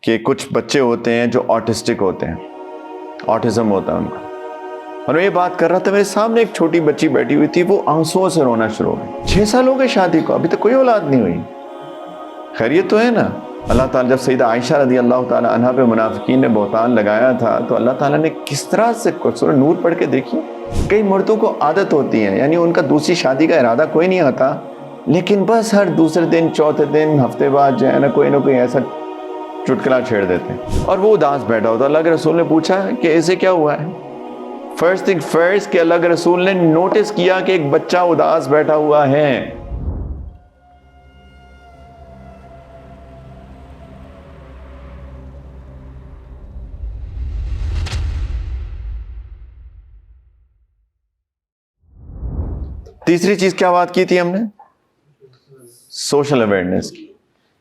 کہ کچھ بچے ہوتے ہیں جو آٹسٹک ہوتے ہیں، آٹزم ہوتا ہے ان کا. اور میں یہ بات کر رہا تھا، میرے سامنے ایک چھوٹی بچی بیٹھی ہوئی تھی، وہ آنسوؤں سے رونا شروع ہو گئی. 6 سال ہو گئے شادی کو، ابھی تک کوئی اولاد نہیں ہوئی. خیریت تو ہے نا؟ اللہ تعالیٰ جب سیدہ عائشہ رضی اللہ تعالیٰ عنہ پہ منافقین نے بہتان لگایا تھا تو اللہ تعالیٰ نے کس طرح سے سورہ نور پڑھ کے دیکھی. کئی مردوں کو عادت ہوتی ہے، یعنی ان کا دوسری شادی کا ارادہ کوئی نہیں ہوتا، لیکن بس ہر دوسرے دن، چوتھے دن، ہفتے بعد جو ہے نا کوئی ایسا چٹکلا چھیڑ دیتے ہیں اور وہ اداس بیٹھا ہوتا. اللہ کے رسول نے پوچھا کہ اسے کیا ہوا ہے. فرسٹ تھنگ فرسٹ کہ اللہ کے رسول نے نوٹس کیا کہ ایک بچہ اداس بیٹھا ہوا ہے. تیسری چیز کیا بات کی تھی ہم نے؟ سوشل اویئرنیس کی.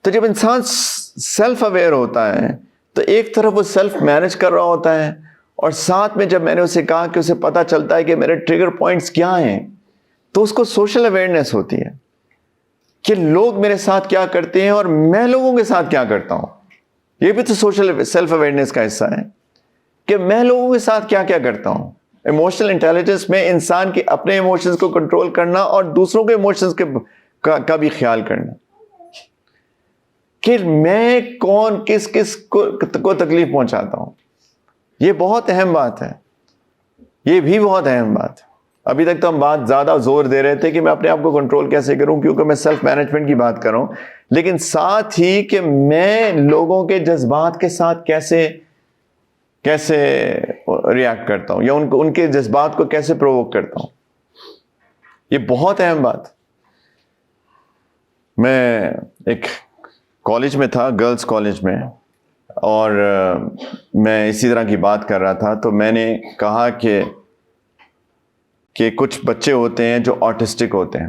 تو جب انسان سیلف اویئر ہوتا ہے تو ایک طرف وہ سیلف مینج کر رہا ہوتا ہے، اور ساتھ میں جب میں نے اسے کہا کہ اسے پتا چلتا ہے کہ میرے ٹریگر پوائنٹس کیا ہیں، تو اس کو سوشل اویئرنیس ہوتی ہے کہ لوگ میرے ساتھ کیا کرتے ہیں اور میں لوگوں کے ساتھ کیا کرتا ہوں. یہ بھی تو سوشل سیلف اویئرنیس کا حصہ ہے کہ میں لوگوں کے ساتھ کیا کیا کرتا ہوں. ایموشنل انٹیلیجنس میں انسان کے اپنے ایموشنز کو کنٹرول کرنا اور دوسروں کے ایموشنز کا بھی خیال کرنا کہ میں کون کس کو تکلیف پہنچاتا ہوں. یہ بہت اہم بات ہے، یہ بھی بہت اہم بات ہے. ابھی تک تو ہم بات زیادہ زور دے رہے تھے کہ میں اپنے آپ کو کنٹرول کیسے کروں، کیونکہ میں سیلف مینجمنٹ کی بات کر رہا ہوں، لیکن ساتھ ہی کہ میں لوگوں کے جذبات کے ساتھ کیسے ریاکٹ کرتا ہوں یا ان کے جذبات کو کیسے پرووک کرتا ہوں. یہ بہت اہم بات. میں ایک کالج میں تھا، گرلز کالج میں، اور میں اسی طرح کی بات کر رہا تھا. تو میں نے کہا کہ کچھ بچے ہوتے ہیں جو آٹسٹک ہوتے ہیں،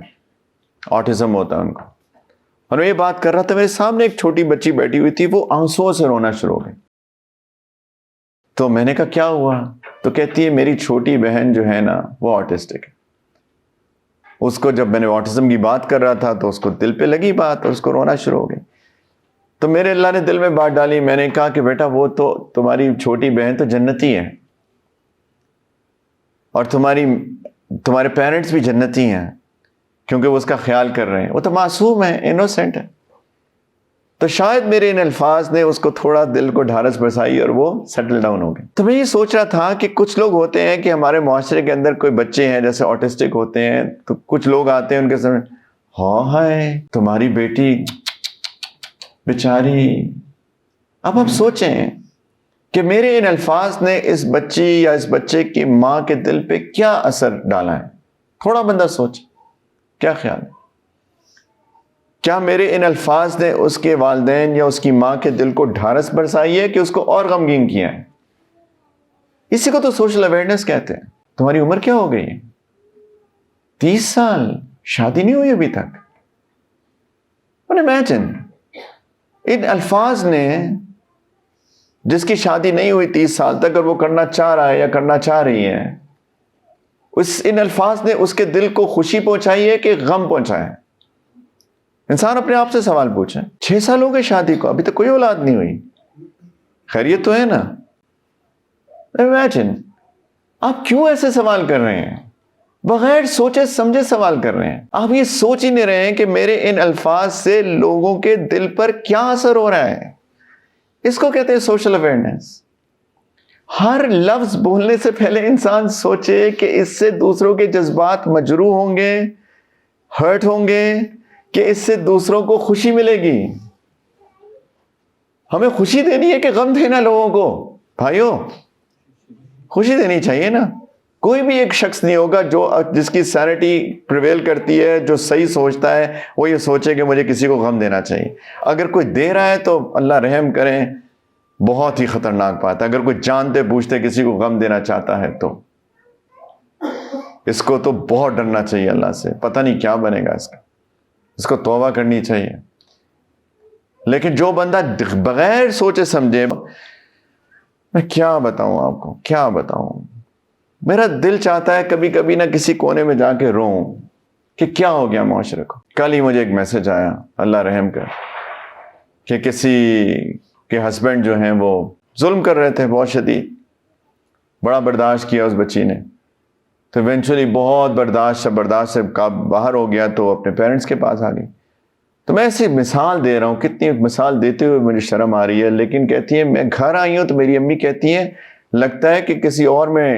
آٹزم ہوتا ہے ان کا. اور میں یہ بات کر رہا تھا، میرے سامنے ایک چھوٹی بچی بیٹھی ہوئی تھی، وہ آنسوؤں سے رونا شروع ہو گئی. تو میں نے کہا کیا ہوا؟ تو کہتی ہے میری چھوٹی بہن جو ہے نا وہ آٹسٹک ہے. اس کو جب میں نے آٹزم کی بات کر رہا تھا تو اس کو دل پہ لگی بات اور اس کو رونا شروع ہو گئی. تو میرے اللہ نے دل میں بات ڈالی. میں نے کہا کہ بیٹا وہ تو تمہاری چھوٹی بہن تو جنتی ہے، اور تمہارے پیرنٹس بھی جنتی ہیں کیونکہ وہ اس کا خیال کر رہے ہیں. وہ تو معصوم ہے، انوسینٹ ہے. تو شاید میرے ان الفاظ نے اس کو تھوڑا دل کو ڈھارس برسائی اور وہ سیٹل ڈاؤن ہو گئے. تو میں یہ سوچ رہا تھا کہ کچھ لوگ ہوتے ہیں کہ ہمارے معاشرے کے اندر کوئی بچے ہیں جیسے آٹسٹک ہوتے ہیں، تو کچھ لوگ آتے ہیں ان کے سامنے، ہائے تمہاری بیٹی بیچاری. اب آپ سوچیں کہ میرے ان الفاظ نے اس بچی یا اس بچے کی ماں کے دل پہ کیا اثر ڈالا ہے. تھوڑا بندہ سوچ، کیا خیال ہے؟ کیا میرے ان الفاظ نے اس کے والدین یا اس کی ماں کے دل کو ڈھارس برسائی ہے کہ اس کو اور غمگین کیا ہے؟ اسی کو تو سوشل اویئرنیس کہتے ہیں. تمہاری عمر کیا ہو گئی ہے؟ 30 سال، شادی نہیں ہوئی ابھی تک. امیجن ان الفاظ نے، جس کی شادی نہیں ہوئی 30 سال تک اور وہ کرنا چاہ رہا ہے یا کرنا چاہ رہی ہے، ان الفاظ نے اس کے دل کو خوشی پہنچائی ہے کہ غم پہنچایا ہے. انسان اپنے آپ سے سوال پوچھے. 6 سال ہو گئے شادی کو، ابھی تک کوئی اولاد نہیں ہوئی. خیریت تو ہے نا؟ امیجن آپ کیوں ایسے سوال کر رہے ہیں؟ بغیر سوچے سمجھے سوال کر رہے ہیں. آپ یہ سوچ ہی نہیں رہے ہیں کہ میرے ان الفاظ سے لوگوں کے دل پر کیا اثر ہو رہا ہے. اس کو کہتے ہیں سوشل اویئرنیس. ہر لفظ بولنے سے پہلے انسان سوچے کہ اس سے دوسروں کے جذبات مجروح ہوں گے، ہرٹ ہوں گے، کہ اس سے دوسروں کو خوشی ملے گی. ہمیں خوشی دینی ہے کہ غم دینا لوگوں کو؟ بھائیوں خوشی دینی چاہیے نا. کوئی بھی ایک شخص نہیں ہوگا جس کی سینٹی پریویل کرتی ہے، جو صحیح سوچتا ہے، وہ یہ سوچے کہ مجھے کسی کو غم دینا چاہیے. اگر کوئی دے رہا ہے تو اللہ رحم کریں، بہت ہی خطرناک بات ہے. اگر کوئی جانتے بوجھتے کسی کو غم دینا چاہتا ہے تو اس کو تو بہت ڈرنا چاہیے اللہ سے. پتہ نہیں کیا بنے گا اس کو توبہ کرنی چاہیے. لیکن جو بندہ بغیر سوچے سمجھے، میں کیا بتاؤں آپ کو، کیا بتاؤں. میرا دل چاہتا ہے کبھی کبھی نہ کسی کونے میں جا کے روؤں کہ کیا ہو گیا معاشرے کو. کل ہی مجھے ایک میسج آیا، اللہ رحم کر، کہ کہ ہسبینڈ جو ہیں وہ ظلم کر رہے تھے بہت شدید، بڑا برداشت کیا اس بچی نے، تو ایونچولی بہت برداشت سے باہر ہو گیا تو اپنے پیرنٹس کے پاس آ گئی. تو میں ایسی مثال دے رہا ہوں، کتنی مثال دیتے ہوئے مجھے شرم آ رہی ہے، لیکن کہتی ہے میں گھر آئی ہوں تو میری امی کہتی ہیں لگتا ہے کہ کسی اور میں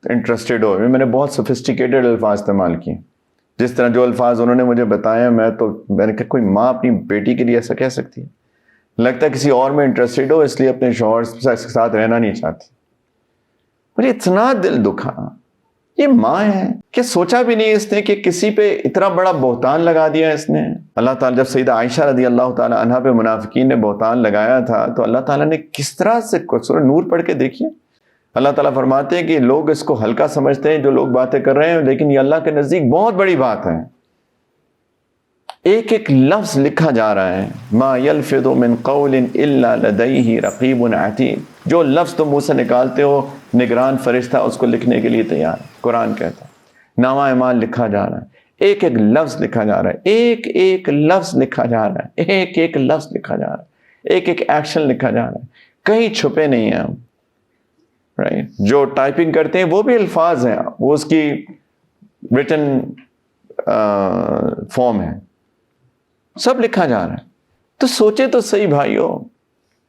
انٹرسٹڈ ہو. میں نے بہت سوفسٹیکیٹڈ الفاظ استعمال کیے، جس طرح جو الفاظ انہوں نے مجھے بتایا میں نے کہا کوئی ماں اپنی بیٹی کے لیے ایسا کہہ سکتی ہے؟ لگتا ہے کسی اور میں انٹرسٹڈ ہو اس لیے اپنے شوہر کے ساتھ رہنا نہیں چاہتی. مجھے اتنا دل دکھا. یہ ماں ہے کہ سوچا بھی نہیں اس نے کہ کسی پہ اتنا بڑا بہتان لگا دیا اس نے. اللہ تعالیٰ جب سیدہ عائشہ رضی اللہ تعالیٰ عنہ پہ منافقین نے بہتان لگایا تھا تو اللہ تعالیٰ نے کس طرح سے سورہ نور پڑھ کے دیکھیے. اللہ تعالیٰ فرماتے ہیں کہ لوگ اس کو ہلکا سمجھتے ہیں جو لوگ باتیں کر رہے ہیں، لیکن یہ اللہ کے نزدیک بہت بڑی بات ہے. ایک ایک لفظ لکھا جا رہا ہے. ما یلفظ من قول الا لدیہ رقیب عتید. جو لفظ تم منہ سے نکالتے ہو نگران فرشتہ اس کو لکھنے کے لیے تیار ہے. قرآن کہتا ہے نامہ اعمال لکھا جا رہا ہے، ایک ایک لفظ لکھا جا رہا ہے، ایک ایک لفظ لکھا جا رہا ہے، ایک ایک لفظ لکھا جا رہا ہے، ایک ایک ایکشن لکھا جا رہا ہے. کہیں چھپے نہیں ہیں ہم. جو ٹائپنگ کرتے ہیں وہ بھی الفاظ ہیں، وہ اس کی ریٹن فارم ہے، سب لکھا جا رہا ہے. تو سوچے تو صحیح بھائیو،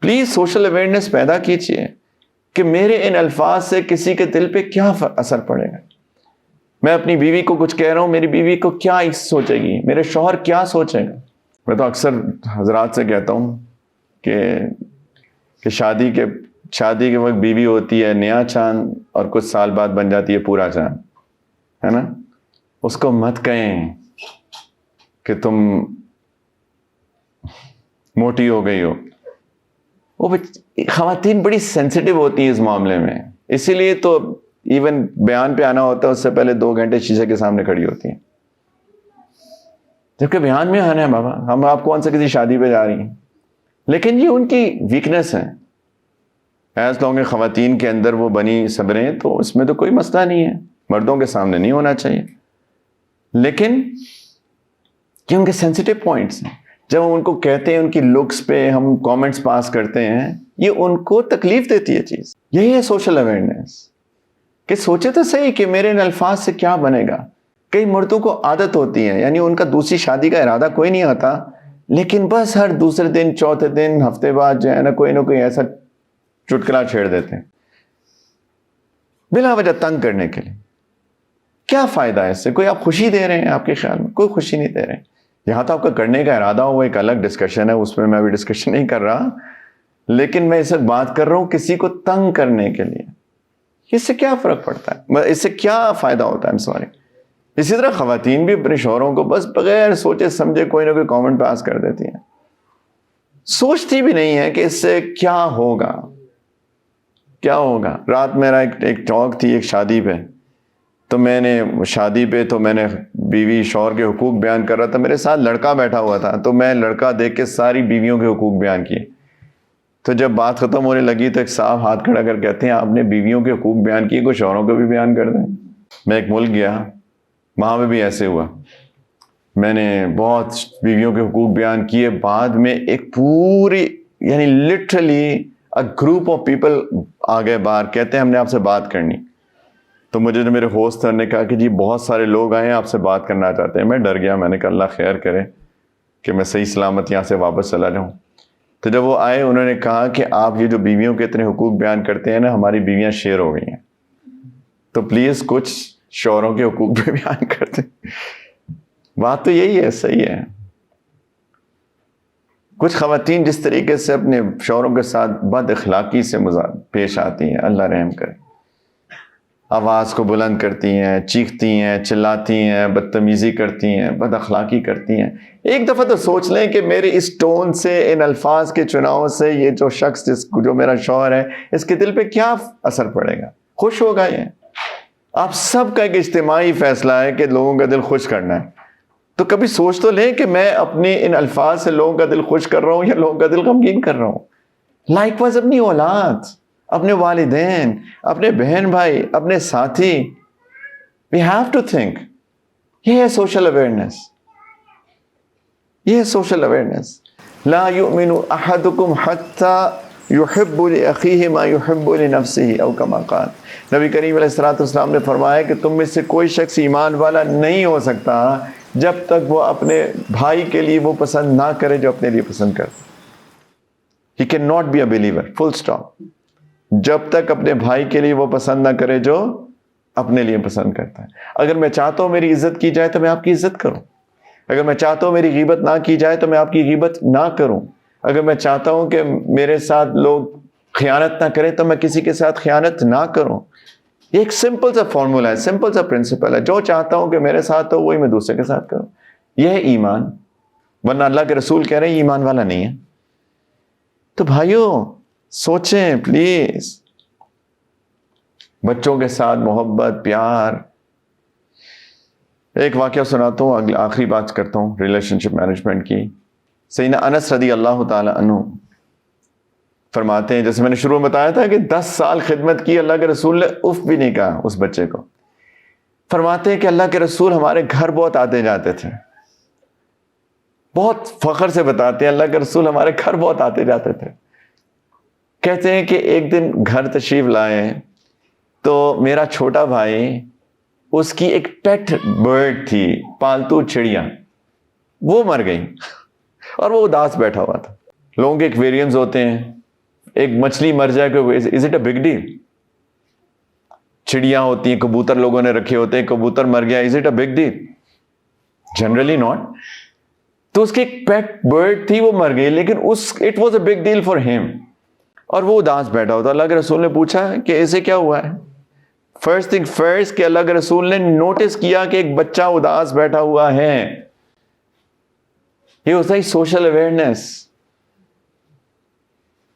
پلیز سوشل اویئرنیس پیدا کیجیے کہ میرے ان الفاظ سے کسی کے دل پہ کیا اثر پڑے گا. میں اپنی بیوی کو کچھ کہہ رہا ہوں، میری بیوی کو کیا سوچے گی، میرے شوہر کیا سوچے گا. میں تو اکثر حضرات سے کہتا ہوں کہ شادی کے وقت بیوی ہوتی ہے نیا چاند اور کچھ سال بعد بن جاتی ہے پورا چاند، ہے نا. اس کو مت کہیں کہ تم موٹی ہو گئی ہو. وہ خواتین بڑی سینسیٹیو ہوتی ہیں اس معاملے میں، اسی لیے تو ایون بیان پہ آنا ہوتا ہے اس سے پہلے 2 گھنٹے شیشے کے سامنے کھڑی ہوتی ہیں. جبکہ بیان میں آنا ہے بابا، ہم آپ کون سے کسی شادی پہ جا رہی ہیں. لیکن یہ ان کی ویکنس ہے. ایز لانگ کہ خواتین کے اندر وہ بنی صبریں تو اس میں تو کوئی مسئلہ نہیں ہے، مردوں کے سامنے نہیں ہونا چاہیے. لیکن یہ ان کے سینسیٹیو پوائنٹس ہیں. جب ہم ان کو کہتے ہیں ان کی لکس پہ ہم کامنٹس پاس کرتے ہیں، یہ ان کو تکلیف دیتی ہے چیز. یہی ہے سوشل اویئرنیس کہ سوچے تو صحیح کہ میرے ان الفاظ سے کیا بنے گا. کئی مردوں کو عادت ہوتی ہے، یعنی ان کا دوسری شادی کا ارادہ کوئی نہیں آتا، لیکن بس ہر دوسرے دن چوتھے دن ہفتے بعد جو ہے نا کوئی ایسا چٹکلا چھیڑ دیتے ہیں بلا وجہ تنگ کرنے کے لیے. کیا فائدہ ہے اس سے؟ کوئی آپ خوشی دے رہے ہیں؟ آپ کے خیال میں کوئی خوشی نہیں دے رہے ہیں. یہاں تو آپ کا کرنے کا ارادہ ہو وہ ایک الگ ڈسکشن ہے، اس میں میں ابھی ڈسکشن نہیں کر رہا، لیکن میں اس وقت بات کر رہا ہوں کسی کو تنگ کرنے کے لیے. اس سے کیا فرق پڑتا ہے؟ اس سے کیا فائدہ ہوتا ہے؟ سوری. اسی طرح خواتین بھی اپنے شوہروں کو بس بغیر سوچے سمجھے کوئی نہ کوئی کامنٹ پاس کر دیتی ہیں، سوچتی بھی نہیں ہے کہ اس سے کیا ہوگا. رات میرا ایک ٹاک تھی ایک شادی پہ، تو میں نے بیوی شوہر کے حقوق بیان کر رہا تھا. میرے ساتھ لڑکا بیٹھا ہوا تھا تو میں لڑکا دیکھ کے ساری بیویوں کے حقوق بیان کیے. تو جب بات ختم ہونے لگی تو ایک صاحب ہاتھ کھڑا کر کہتے ہیں آپ نے بیویوں کے حقوق بیان کیے، کوئی شوہروں کو بھی بیان کر دیں. میں ایک ملک گیا، وہاں پہ بھی ایسے ہوا. میں نے بہت بیویوں کے حقوق بیان کیے. بعد میں ایک پوری یعنی لٹرلی گروپ آف پیپل آ گئے باہر، کہتے ہیں ہم نے آپ سے بات کرنی. تو مجھے جو میرے ہوسٹ نے کہا کہ جی بہت سارے لوگ آئے ہیں آپ سے بات کرنا چاہتے ہیں. میں ڈر گیا، میں نے کہا اللہ خیر کرے کہ میں صحیح سلامت یہاں سے واپس چلا جاؤں. تو جب وہ آئے انہوں نے کہا کہ آپ یہ جو بیویوں کے اتنے حقوق بیان کرتے ہیں نا، ہماری بیویاں شیر ہو گئی ہیں، تو پلیز کچھ شوہروں کے حقوق بھی بیان کرتے. بات تو یہی ہے، صحیح ہے. کچھ خواتین جس طریقے سے اپنے شوہروں کے ساتھ بد اخلاقی سے پیش آتی ہیں، اللہ رحم کرے. آواز کو بلند کرتی ہیں، چیختی ہیں، چلاتی ہیں، بدتمیزی کرتی ہیں، بد اخلاقی کرتی ہیں. ایک دفعہ تو سوچ لیں کہ میرے اس ٹون سے، ان الفاظ کے چناؤ سے یہ جو شخص جو میرا شوہر ہے اس کے دل پہ کیا اثر پڑے گا؟ خوش ہوگا یہ؟ آپ سب کا ایک اجتماعی فیصلہ ہے کہ لوگوں کا دل خوش کرنا ہے. تو کبھی سوچ تو لیں کہ میں اپنے ان الفاظ سے لوگوں کا دل خوش کر رہا ہوں یا لوگوں کا دل غمگین کر رہا ہوں. لائک واز اپنی اولاد، اپنے والدین، اپنے بہن بھائی، اپنے ساتھی. We have to think. یہ ہے سوشل اویئرنیس، یہ ہے سوشل اویئرنیس. لا یؤمن احدکم حتی یحب لأخیہ ما یحب لنفسہ او کما قال. نبی کریم علیہ الصلوۃ والسلام نے فرمایا کہ تم میں سے کوئی شخص ایمان والا نہیں ہو سکتا جب تک وہ اپنے بھائی کے لیے وہ پسند نہ کرے جو اپنے لیے پسند کرتا. He cannot be a believer, full stop. جب تک اپنے بھائی کے لیے وہ پسند نہ کرے جو اپنے لیے پسند کرتا ہے. اگر میں چاہتا ہوں میری عزت کی جائے تو میں آپ کی عزت کروں. اگر میں چاہتا ہوں میری غیبت نہ کی جائے تو میں آپ کی غیبت نہ کروں. اگر میں چاہتا ہوں کہ میرے ساتھ لوگ خیانت نہ کریں تو میں کسی کے ساتھ خیانت نہ کروں. یہ ایک سمپل سا فارمولا ہے, سمپل سا پرنسپل ہے. جو چاہتا ہوں کہ میرے ساتھ ہو وہی میں دوسرے کے ساتھ کروں. یہ ہے ایمان. ورنہ اللہ کے رسول کہہ رہے ہیں ایمان والا نہیں ہے. تو بھائیوں سوچیں پلیز, بچوں کے ساتھ محبت, پیار. ایک واقعہ سناتا ہوں, آخری بات کرتا ہوں ریلیشن شپ مینجمنٹ کی. سیدنا انس رضی اللہ تعالی عنہ فرماتے ہیں, جیسے میں نے شروع میں بتایا تھا کہ 10 سال خدمت کی, اللہ کے رسول نے اف بھی نہیں کہا اس بچے کو. فرماتے ہیں کہ اللہ کے رسول ہمارے گھر بہت آتے جاتے تھے. بہت فخر سے بتاتے ہیں اللہ کے رسول ہمارے گھر بہت آتے جاتے تھے. کہتے ہیں کہ ایک دن گھر تشریف لائے تو میرا چھوٹا بھائی, اس کی ایک پیٹ برڈ تھی, پالتو چڑیا, وہ مر گئی اور وہ اداس بیٹھا ہوا تھا. لوگوں کے ایک ویریئنز ہوتے ہیں, ایک مچھلی مر جائے کہ is it a big deal. چڑیاں ہوتی ہیں, کبوتر لوگوں نے رکھے ہوتے ہیں, کبوتر مر گیا, is it a big deal? Generally not. تو اس کی ایک پیٹ برڈ تھی, وہ مر گئی, لیکن it was a big deal for him, اور وہ اداس بیٹھا ہوتا. اللہ کے رسول نے پوچھا کہ ایسے کیا ہوا ہے؟ فرسٹ تھنگ فرسٹ کہ اللہ کے رسول نے نوٹس کیا کہ ایک بچہ اداس بیٹھا ہوا ہے. یہ ہوتا ہے سوشل اویئرنیس.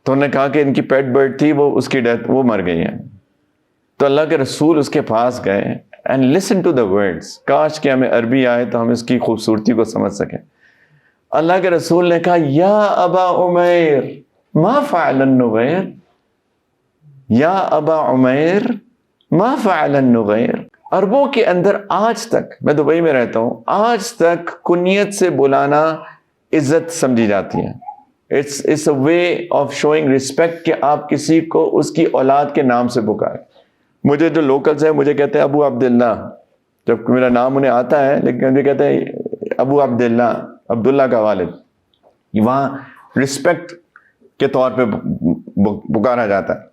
تو انہوں نے کہا کہ ان کی پیٹ برڈ تھی, وہ اس کی ڈیتھ, وہ مر گئی ہے. تو اللہ کے رسول اس کے پاس گئے and listen to the words. کاش کہ ہمیں عربی آئے تو ہم اس کی خوبصورتی کو سمجھ سکیں. اللہ کے رسول نے کہا یا ابا عمیر ما فعل النغیر, یا ابا عمیر ما فعل النغیر. عربوں کے اندر آج تک, میں دبئی میں رہتا ہوں, آج تک کنیت سے بلانا عزت سمجھی جاتی ہے. It's a way of showing respect کہ آپ کسی کو اس کی اولاد کے نام سے پکاریں. مجھے جو لوکلز ہیں مجھے کہتے ہیں ابو عبداللہ, جب میرا نام انہیں آتا ہے, لیکن مجھے کہتے ہیں ابو عبداللہ, عبداللہ کا والد. وہاں رسپیکٹ کے طور پہ پکارا جاتا ہے.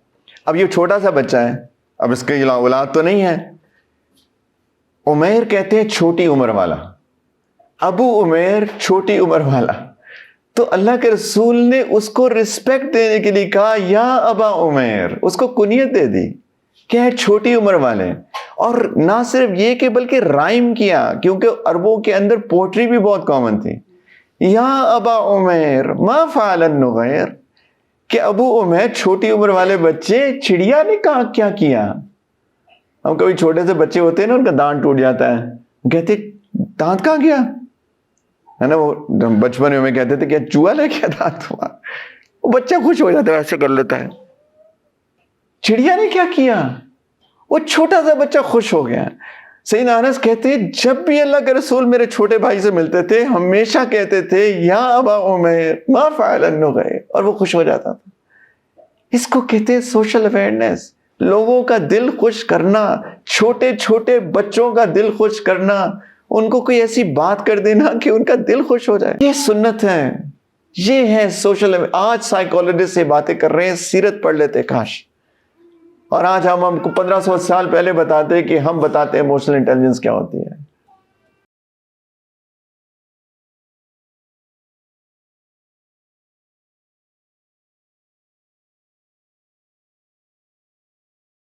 اب یہ چھوٹا سا بچہ ہے, اب اس کی اولاد تو نہیں ہے. عمیر کہتے ہیں چھوٹی عمر والا, ابو عمیر چھوٹی عمر والا. تو اللہ کے رسول نے اس کو رسپیکٹ دینے کے لیے کہا یا ابا عمیر, اس کو کنیت دے دی کہ ہے چھوٹی عمر والے. اور نہ صرف یہ کہ بلکہ رائم کیا, کیونکہ عربوں کے اندر پوٹری بھی بہت کامن تھی. یا ابا عمیر ما فعل النغیر, کہ ابو عمیر چھوٹی عمر والے بچے, چڑیا نے کہا کیا کیا. ہم کبھی چھوٹے سے بچے ہوتے ہیں نا, ان کا دانت ٹوٹ جاتا ہے, کہتے دانت کہاں گیا ہے نا. وہ بچپن میں کہتے تھے کہ چوہا لے کے دانت ہوا, وہ بچہ خوش ہو جاتا ہے, ایسے کر لیتا ہے. چڑیا نے کیا کیا, وہ چھوٹا سا بچہ خوش ہو گیا. سیدنا انس کہتے ہیں جب بھی اللہ کے رسول میرے چھوٹے بھائی سے ملتے تھے ہمیشہ کہتے تھے یا ابا عمیر ما فعل النغیر, اور وہ خوش ہو جاتا تھا. اس کو کہتے ہیں سوشل اویئرنیس, لوگوں کا دل خوش کرنا, چھوٹے چھوٹے بچوں کا دل خوش کرنا, ان کو کوئی ایسی بات کر دینا کہ ان کا دل خوش ہو جائے. یہ سنت ہے, یہ ہے سوشل. آج سائیکالوجسٹ سے باتیں کر رہے ہیں, سیرت پڑھ لیتے کاش. اور آج ہم کو 1500 سال پہلے بتاتے کہ ہم بتاتے ہیں ایموشنل انٹیلیجنس کیا ہوتی ہے.